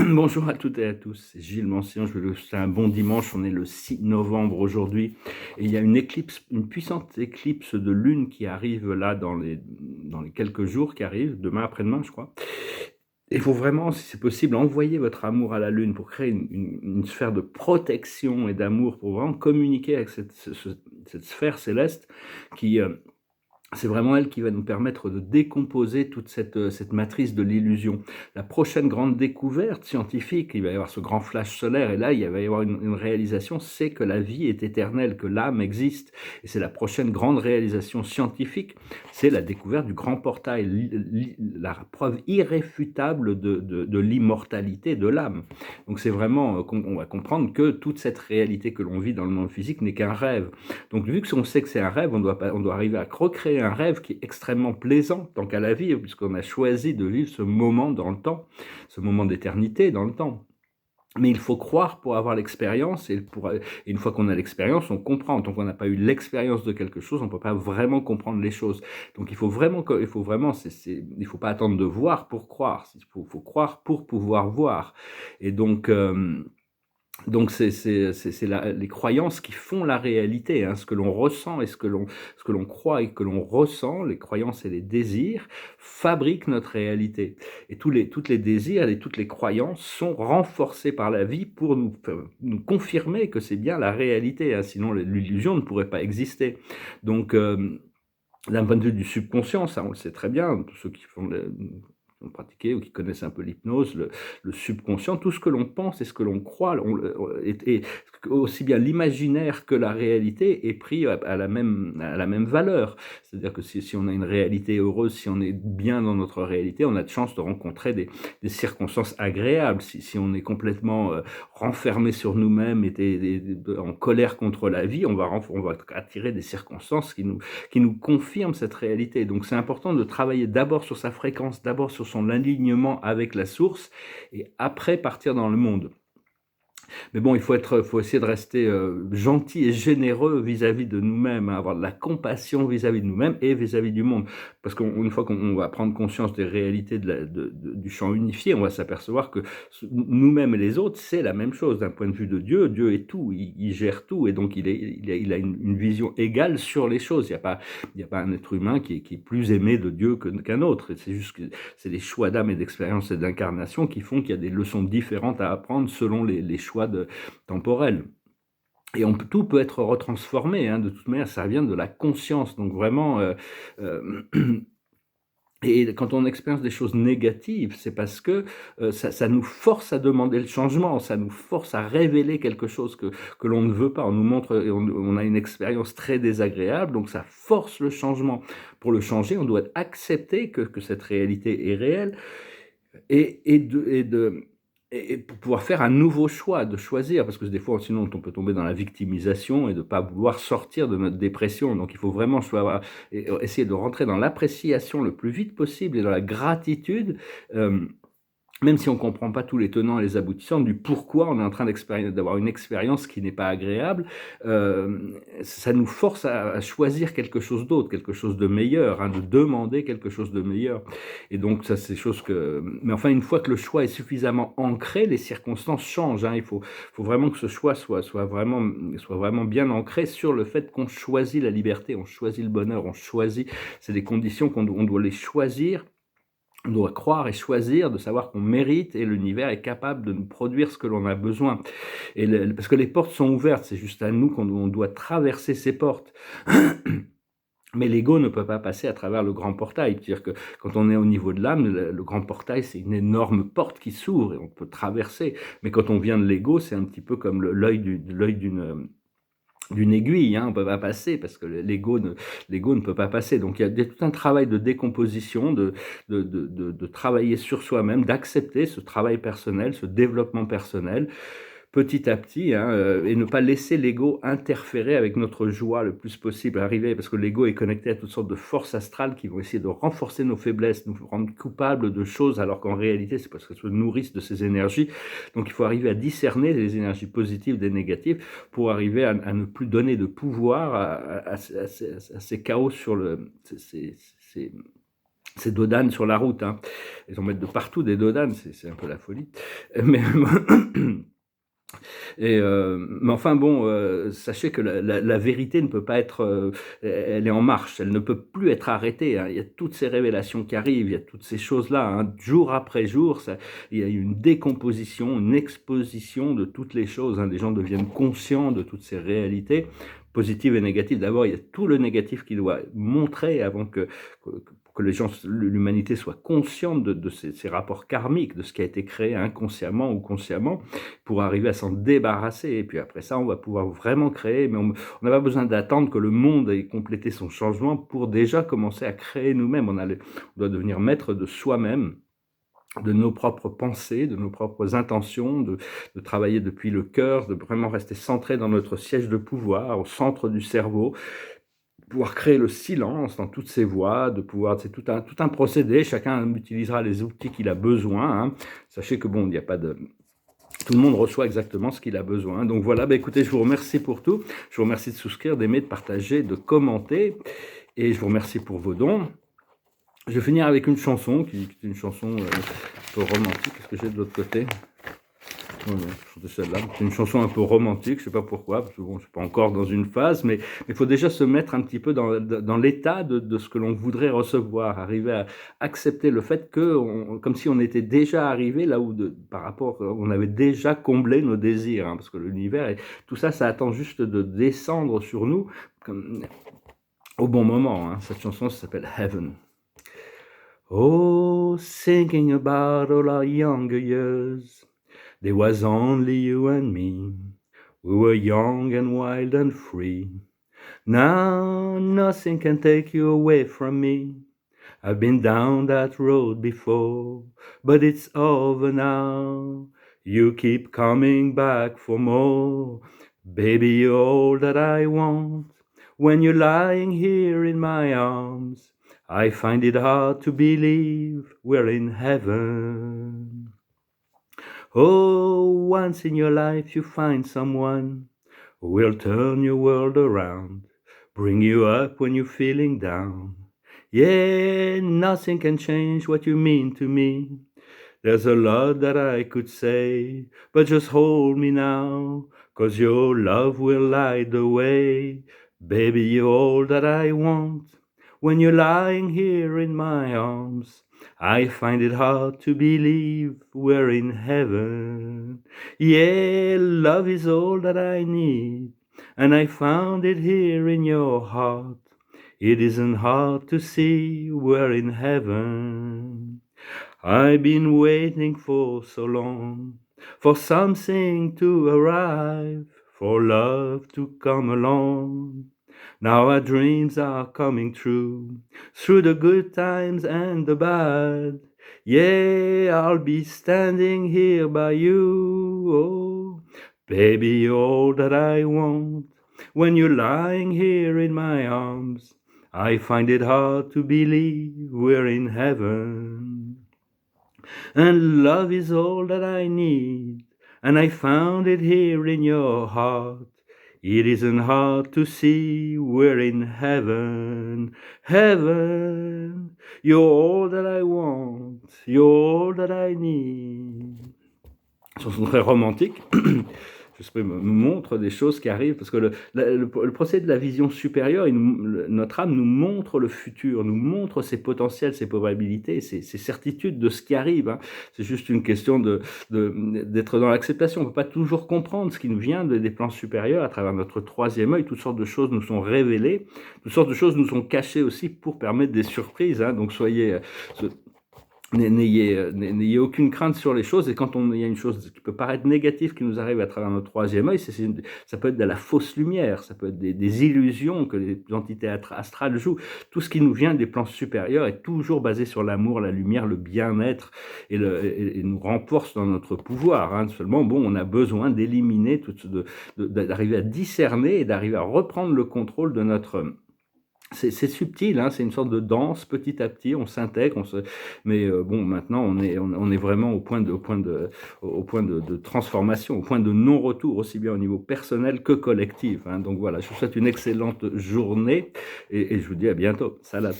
Bonjour à toutes et à tous, c'est Gilles Mancian, je veux vous souhaiter un bon dimanche, on est le 6 novembre aujourd'hui et il y a une éclipse, une puissante éclipse de lune qui arrive là dans les quelques jours qui arrivent, demain après-demain je crois. Il faut vraiment, si c'est possible, envoyer votre amour à la lune pour créer une sphère de protection et d'amour, pour vraiment communiquer avec cette sphère céleste qui, c'est vraiment elle qui va nous permettre de décomposer toute cette matrice de l'illusion. La prochaine grande découverte scientifique, il va y avoir ce grand flash solaire et là, il va y avoir une réalisation, c'est que la vie est éternelle, que l'âme existe. Et c'est la prochaine grande réalisation scientifique, c'est la découverte du grand portail, la preuve irréfutable de l'immortalité de l'âme. Donc c'est vraiment, on va comprendre que toute cette réalité que l'on vit dans le monde physique n'est qu'un rêve. Donc vu qu'on sait que c'est un rêve, on doit arriver à recréer un rêve qui est extrêmement plaisant tant qu'à la vie, puisqu'on a choisi de vivre ce moment dans le temps, ce moment d'éternité dans le temps. Mais il faut croire pour avoir l'expérience, et une fois qu'on a l'expérience, on comprend. Tant qu'on n'a pas eu l'expérience de quelque chose, on ne peut pas vraiment comprendre les choses. Donc il faut vraiment, il faut pas attendre de voir pour croire. Il faut croire pour pouvoir voir. Et donc c'est les croyances qui font la réalité, hein, ce que l'on ressent et ce que l'on croit et que l'on ressent, les croyances et les désirs fabriquent notre réalité. Et toutes les désirs et toutes les croyances sont renforcés par la vie pour nous confirmer que c'est bien la réalité, hein, sinon l'illusion ne pourrait pas exister. Donc, d'un point de vue du subconscient, ça on le sait très bien, tous ceux qui ont pratiqué ou qui connaissent un peu l'hypnose, le subconscient, tout ce que l'on pense et ce que l'on croit, et aussi bien l'imaginaire que la réalité est pris à la même valeur. C'est-à-dire que si on a une réalité heureuse, si on est bien dans notre réalité, on a de chance de rencontrer des circonstances agréables. Si on est complètement renfermé sur nous-mêmes en colère contre la vie, on va attirer des circonstances qui nous confirme cette réalité. Donc c'est important de travailler d'abord sur sa fréquence, d'abord sur son alignement avec la source, et après partir dans le monde. Mais bon, faut essayer de rester gentil et généreux vis-à-vis de nous-mêmes, hein, avoir de la compassion vis-à-vis de nous-mêmes et vis-à-vis du monde. Parce qu'une fois qu'on va prendre conscience des réalités du champ unifié, on va s'apercevoir que nous-mêmes et les autres, c'est la même chose. D'un point de vue de Dieu, Dieu est tout, il gère tout, et donc il a une vision égale sur les choses. Il n'y a pas un être humain qui est plus aimé de Dieu qu'un autre. C'est juste que c'est les choix d'âme et d'expérience et d'incarnation qui font qu'il y a des leçons différentes à apprendre selon les choix temporels. Et tout peut être retransformé, hein, de toute manière, ça vient de la conscience. Donc vraiment, euh, et quand on expérience des choses négatives, c'est parce que ça nous force à demander le changement, ça nous force à révéler quelque chose que l'on ne veut pas. On nous montre, et on a une expérience très désagréable, donc ça force le changement. Pour le changer, on doit accepter que cette réalité est réelle, et, et, de, et, de, et pour pouvoir faire un nouveau choix, de choisir, parce que des fois, sinon, on peut tomber dans la victimisation et de ne pas vouloir sortir de notre dépression. Donc, il faut vraiment essayer de rentrer dans l'appréciation le plus vite possible et dans la gratitude. euh, Même si on ne comprend pas tous les tenants et les aboutissants du pourquoi on est en train d'avoir une expérience qui n'est pas agréable, ça nous force à choisir quelque chose d'autre, quelque chose de meilleur, hein, de demander quelque chose de meilleur. Et donc ça, c'est chose que... Mais enfin, une fois que le choix est suffisamment ancré, les circonstances changent, hein. Faut vraiment que ce choix soit vraiment bien ancré sur le fait qu'on choisit la liberté, on choisit le bonheur, c'est des conditions on doit les choisir. On doit croire et choisir, de savoir qu'on mérite, et l'univers est capable de nous produire ce que l'on a besoin. Parce que les portes sont ouvertes, c'est juste à nous qu'on doit traverser ces portes. Mais l'ego ne peut pas passer à travers le grand portail. C'est-à-dire que quand on est au niveau de l'âme, le grand portail, c'est une énorme porte qui s'ouvre et on peut traverser. Mais quand on vient de l'ego, c'est un petit peu comme l'œil d'une aiguille, hein, on ne peut pas passer parce que l'ego ne peut pas passer. Donc il y a tout un travail de décomposition, de travailler sur soi-même, d'accepter ce travail personnel, ce développement personnel, petit à petit, hein, et ne pas laisser l'ego interférer avec notre joie le plus possible, arriver, parce que l'ego est connecté à toutes sortes de forces astrales qui vont essayer de renforcer nos faiblesses, nous rendre coupables de choses, alors qu'en réalité, c'est parce qu'elles se nourrissent de ces énergies. Donc il faut arriver à discerner les énergies positives des négatives pour arriver à ne plus donner de pouvoir à ces chaos sur ces dodanes sur la route, hein. Ils en mettent de partout des dodanes, c'est un peu la folie. Mais mais enfin bon, sachez que la vérité ne peut pas être, elle est en marche, elle ne peut plus être arrêtée, hein. Il y a toutes ces révélations qui arrivent, il y a toutes ces choses-là, hein, jour après jour, il y a une décomposition, une exposition de toutes les choses, hein. Les gens deviennent conscients de toutes ces réalités, positives et négatives. D'abord, il y a tout le négatif qui doit montrer avant pour que les gens, l'humanité soit consciente de ces rapports karmiques, de ce qui a été créé inconsciemment ou consciemment, pour arriver à s'en débarrasser. Et puis après ça, on va pouvoir vraiment créer, mais on n'a pas besoin d'attendre que le monde ait complété son changement pour déjà commencer à créer nous-mêmes. On doit devenir maître de soi-même, de nos propres pensées, de nos propres intentions, de travailler depuis le cœur, de vraiment rester centré dans notre siège de pouvoir, au centre du cerveau, pouvoir créer le silence dans toutes ces voies, de pouvoir, c'est tout un procédé, chacun utilisera les outils qu'il a besoin, hein. Sachez que bon, il n'y a pas de... Tout le monde reçoit exactement ce qu'il a besoin. Donc voilà, écoutez, je vous remercie pour tout. Je vous remercie de souscrire, d'aimer, de partager, de commenter. Et je vous remercie pour vos dons. Je vais finir avec une chanson, qui est une chanson un peu romantique. Qu'est-ce que j'ai de l'autre côté ? Non, je celle-là. C'est une chanson un peu romantique, je ne sais pas pourquoi, parce que bon, je ne suis pas encore dans une phase, mais il faut déjà se mettre un petit peu dans l'état de ce que l'on voudrait recevoir, arriver à accepter le fait que, comme si on était déjà arrivé là où, par rapport, on avait déjà comblé nos désirs, hein, parce que l'univers, tout ça, ça attend juste de descendre sur nous au bon moment, hein. Cette chanson, ça s'appelle Heaven. Oh, thinking about all our younger years, there was only you and me. We were young and wild and free. Now nothing can take you away from me. I've been down that road before, but it's over now. You keep coming back for more. Baby, you're all that I want. When you're lying here in my arms, I find it hard to believe we're in heaven. Oh, once in your life you find someone who will turn your world around, bring you up when you're feeling down. Yeah, nothing can change what you mean to me. There's a lot that I could say, but just hold me now, 'cause your love will light the way. Baby, you're all that I want. When you're lying here in my arms, I find it hard to believe we're in heaven. Yeah, love is all that I need, and I found it here in your heart. It isn't hard to see we're in heaven. I've been waiting for so long, for something to arrive, for love to come along. Now our dreams are coming true, through the good times and the bad. Yeah, I'll be standing here by you. Oh, baby, you're all that I want. When you're lying here in my arms, I find it hard to believe we're in heaven. And love is all that I need, and I found it here in your heart. It isn't hard to see we're in heaven. Heaven, you're all that I want, you're all that I need. Chanson très romantique. J'espère me montre des choses qui arrivent, parce que le procédé de la vision supérieure, notre âme nous montre le futur, nous montre ses potentiels, ses probabilités, ses certitudes de ce qui arrive, hein. C'est juste une question d'être dans l'acceptation. On ne peut pas toujours comprendre ce qui nous vient des plans supérieurs à travers notre troisième œil. Toutes sortes de choses nous sont révélées, toutes sortes de choses nous sont cachées aussi pour permettre des surprises, hein. Donc n'ayez aucune crainte sur les choses, et quand il y a une chose qui peut paraître négative qui nous arrive à travers notre troisième œil, ça peut être de la fausse lumière, ça peut être des illusions que les entités astrales jouent. Tout ce qui nous vient des plans supérieurs est toujours basé sur l'amour, la lumière, le bien-être, et nous renforce dans notre pouvoir, hein. Seulement, bon, on a besoin d'éliminer, d'arriver à discerner et d'arriver à reprendre le contrôle de notre... C'est subtil, hein, c'est une sorte de danse, petit à petit, on s'intègre, mais bon, maintenant on est vraiment au point de transformation, au point de non-retour, aussi bien au niveau personnel que collectif, hein. Donc voilà, je vous souhaite une excellente journée, et je vous dis à bientôt. Salat.